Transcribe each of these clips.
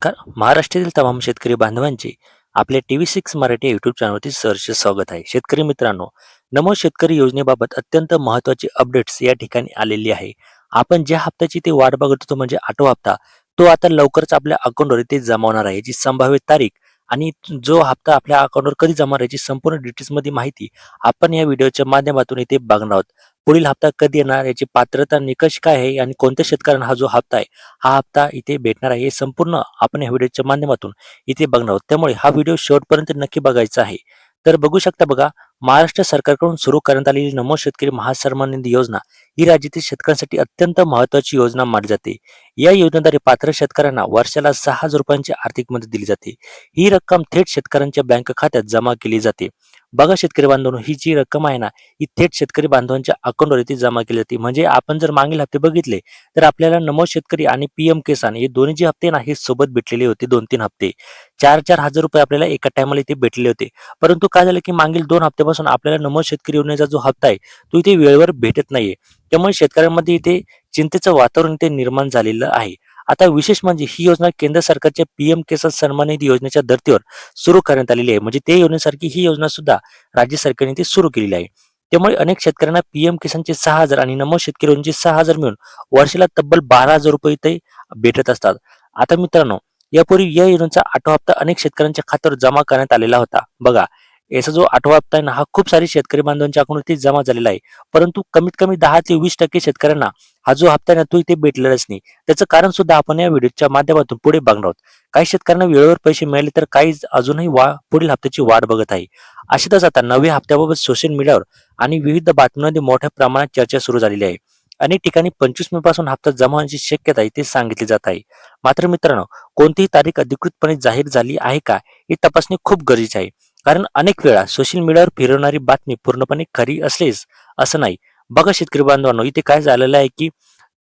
महाराष्ट्रातील तमाम शेतकरी बांधवांचे आपल्या TV6 मराठी युट्यूब चॅनलवरती सहर्ष स्वागत आहे. शेतकरी मित्रांनो, नमो शेतकरी योजनेबाबत अत्यंत महत्त्वाची अपडेट्स या ठिकाणी आलेली आहे. आपण ज्या हप्त्याची ते वाट बघत होतो म्हणजे 8वा हप्ता, तो आता लवकरच आपल्या अकाउंटवर इथे जमा होणार आहे. याची संभाव्य तारीख आणि जो हप्ता आपल्या अकाउंटवर कधी जमा होणार याची संपूर्ण डिटेल्समध्ये माहिती आपण या व्हिडिओच्या माध्यमातून इथे बघणार आहोत. पुढील हप्ता कधी येणार, याची पात्रता निकष काय आहे आणि कोणत्या शेतकऱ्यांना हा जो हप्ता आहे हा हप्ता इथे भेटणार आहे, हे संपूर्ण आपण या व्हिडिओच्या माध्यमातून इथे बघणार आहोत. त्यामुळे हा व्हिडिओ शेवटपर्यंत नक्की बघायचा आहे. तर बघू शकता बघा, महाराष्ट्र सरकारकडून सुरू करण्यात आलेली नमो शेतकरी महासन्मान निधी योजना ही राज्यातील शेतकऱ्यांसाठी अत्यंत महत्त्वाची योजना मानली जाते. या योजनेद्वारे पात्र शेतकऱ्यांना वर्षाला 6,000 रुपयांची आर्थिक मदत दिली जाते. ही रक्कम थेट शेतकऱ्यांच्या बँक खात्यात जमा केली जाते. बघा शेतकरी बांधवांनो, ही जी रक्कम आहे ना, ही थेट शेतकरी बांधवांच्या अकाउंटवर इथे जमा केली जाते. म्हणजे आपण जर मागील हप्ते बघितले तर आपल्याला नमो शेतकरी आणि PM किसान हे दोन्ही जे हप्ते ना, हे सोबत भेटलेले होते. 2-3 हप्ते 4-4 हजार रुपये आपल्याला एका टायमाला इथे भेटले होते. परंतु काय झालं की मागील 2 हप्त्यापासून आपल्याला नमो शेतकरी योजनेचा जो हप्ता आहे तो इथे वेळेवर भेटत नाहीये. त्यामुळे शेतकऱ्यांमध्ये इथे चिंतेचं वातावरण इथे निर्माण झालेलं आहे. आता विशेष म्हणजे ही योजना केंद्र सरकारच्या PM किसान सन्मान निधी योजनेच्या धर्तीवर सुरू करण्यात आलेली आहे. म्हणजे ते योजनेसारखी ही योजना सुद्धा राज्य सरकारने ती सुरू केलेली आहे. त्यामुळे अनेक शेतकऱ्यांना PM किसानचे 6,000 आणि नमो शेतकरी योजनेचे 6,000 मिळून वर्षाला तब्बल 12,000 रुपये इथे भेटत असतात. आता मित्रांनो, यापूर्वी या योजनेचा 8वा हप्ता अनेक शेतकऱ्यांच्या खात्यावर जमा करण्यात आलेला होता. बघा, याचा जो 8वा हप्ता आहे ना, हा खूप सारे शेतकरी बांधवांच्या अकाउंटवरती जमा झालेला आहे. परंतु कमीत कमी 10 ते 20% शेतकऱ्यांना हा जो हप्ता आहे ना, तो इथे भेटलेलाच नाही. त्याचं कारण सुद्धा आपण या व्हिडिओच्या माध्यमातून पुढे बघणार आहोत. काही शेतकऱ्यांना वेळेवर पैसे मिळाले तर काही अजूनही पुढील हप्त्याची वाट बघत आहे. अशातच आता नव्या हप्त्याबाबत सोशल मीडियावर आणि विविध बातम्यांमध्ये मोठ्या प्रमाणात चर्चा सुरू झालेली आहे. अनेक ठिकाणी 25 मे पासून हप्ता जमा होण्याची शक्यता इथे सांगितली जात आहे. मात्र मित्रांनो, कोणतीही तारीख अधिकृतपणे जाहीर झाली आहे का, ही तपासणी खूप गरजेची आहे. कारण अनेक वेळा सोशल मीडियावर फिरवणारी बातमी पूर्णपणे खरी असलेच असं नाही. बघा शेतकरी बांधवांनो, इथे काय झालेलं आहे की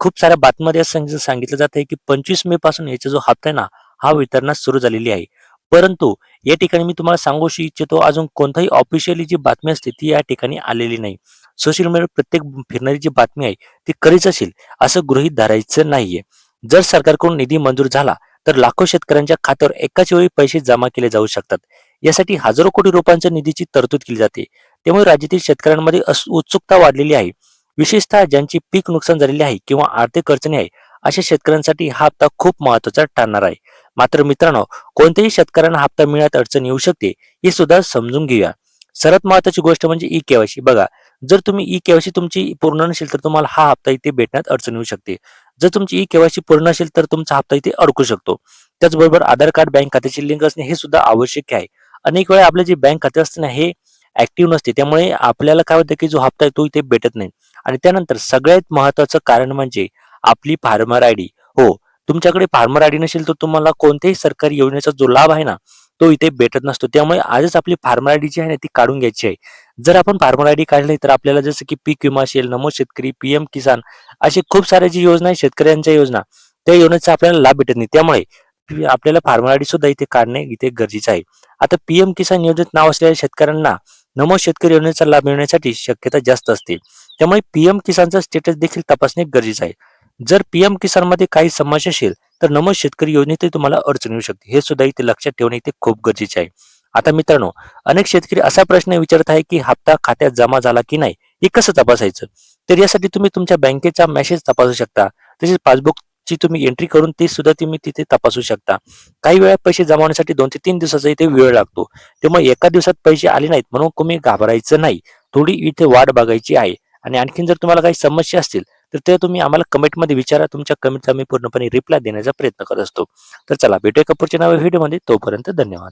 खूप साऱ्या बातम्यांमध्ये असं सांगितलं जात आहे की 25 मे पासून याचा जो हप्ता आहे ना, हा वितरणास सुरू झालेली आहे. परंतु या ठिकाणी मी तुम्हाला सांगू इच्छितो, अजून कोणताही ऑफिशियली जी बातमी असते ती या ठिकाणी आलेली नाही. सोशल मीडियावर प्रत्येक फिरणारी जी बातमी आहे ती खरीच असेल असं गृहीत धरायचं नाहीये. जर सरकारकडून निधी मंजूर झाला तर लाखो शेतकऱ्यांच्या खात्यावर एकाच वेळी पैसे जमा केले जाऊ शकतात. यासाठी हजारो कोटी रुपयांच्या निधीची तरतूद केली जाते. त्यामुळे राज्यातील शेतकऱ्यांमध्ये उत्सुकता वाढलेली आहे. विशेषतः ज्यांची पीक नुकसान झालेले आहे किंवा आर्थिक अडचणी आहे, अशा शेतकऱ्यांसाठी हा हप्ता खूप महत्त्वाचा ठरणार आहे. मात्र मित्रांनो, कोणत्याही शेतकऱ्यांना हप्ता मिळण्यात अडचण येऊ शकते, हे सुद्धा समजून घेऊया. सर्वात महत्त्वाची गोष्ट म्हणजे ई-KYC. बघा, जर तुम्ही ई-KYC तुमची पूर्ण नसेल तर तुम्हाला हा हप्ता इथे भेटण्यात अडचण येऊ शकते. जर तुमची ई-KYC पूर्ण असेल तर तुमचा हप्ता इथे अडकू शकतो. त्याचबरोबर आधार कार्ड बँक खात्याची लिंक असणे हे सुद्धा आवश्यक आहे. अनेक वेळा आपले जे बँक खाते असते ना, हे ऍक्टिव्ह नसते. त्यामुळे आपल्याला काय होतं की जो हप्ता आहे तो इथे भेटत नाही. आणि त्यानंतर सगळ्यात महत्त्वाचं कारण म्हणजे आपली फार्मर आयडी. हो, तुमच्याकडे फार्मर आयडी नसेल तर तुम्हाला कोणत्याही सरकारी योजनेचा जो लाभ आहे ना, तो इथे भेटत नसतो. त्यामुळे आजच आपली फार्मर आयडी जी आहे ना, ती काढून घ्यायची आहे. जर आपण फार्मर आयडी काढली तर आपल्याला जसं की पीक विमा असेल, नमो शेतकरी, PM किसान अशी खूप साऱ्या जी योजना आहे शेतकऱ्यांच्या योजना, त्या योजनेचा आपल्याला लाभ भेटत नाही. त्यामुळे आपल्याला फार्मर आयडी सुद्धा इथे काढणे इथे गरजेचं आहे. आता PM किसान योजनेत नाव असलेल्या शेतकऱ्यांना नमो शेतकरी योजनेचा लाभ मिळण्यासाठी शक्यता जास्त असते. त्यामुळे PM किसानचा स्टेटस देखील तपासणे गरजेचं आहे. जर PM किसान मध्ये काही समस्या असेल तर नमो शेतकरी योजनेतही तुम्हाला अडचण येऊ शकते. हे सुद्धा इथे लक्षात ठेवणे इथे खूप गरजेचे आहे. आता मित्रांनो, अनेक शेतकरी असा प्रश्न विचारत आहे की हप्ता खात्यात जमा झाला की नाही, हे कसं तपासायचं? तर यासाठी तुम्ही तुमच्या बँकेचा मेसेज तपासू शकता. तसेच पासबुकची तुम्ही एंट्री करून ते सुद्धा तुम्ही तिथे तपासू शकता. काही वेळा पैसे जमा होण्यासाठी 2 ते 3 दिवसाचा इथे वेळ लागतो. त्यामुळे एका दिवसात पैसे आले नाहीत म्हणून तुम्ही घाबरायचं नाही. थोडी इथे वाट बघायची आहे. आणि आणखीन जर तुम्हाला काही समस्या असतील तर ते तुम्ही आम्हाला कमेंटमध्ये विचारा. तुमच्या कमेंटला मी पूर्णपणे रिप्लाय देण्याचा प्रयत्न करत असतो. तर चला, भेटूया पुढच्या नव्या व्हिडिओमध्ये. तोपर्यंत धन्यवाद.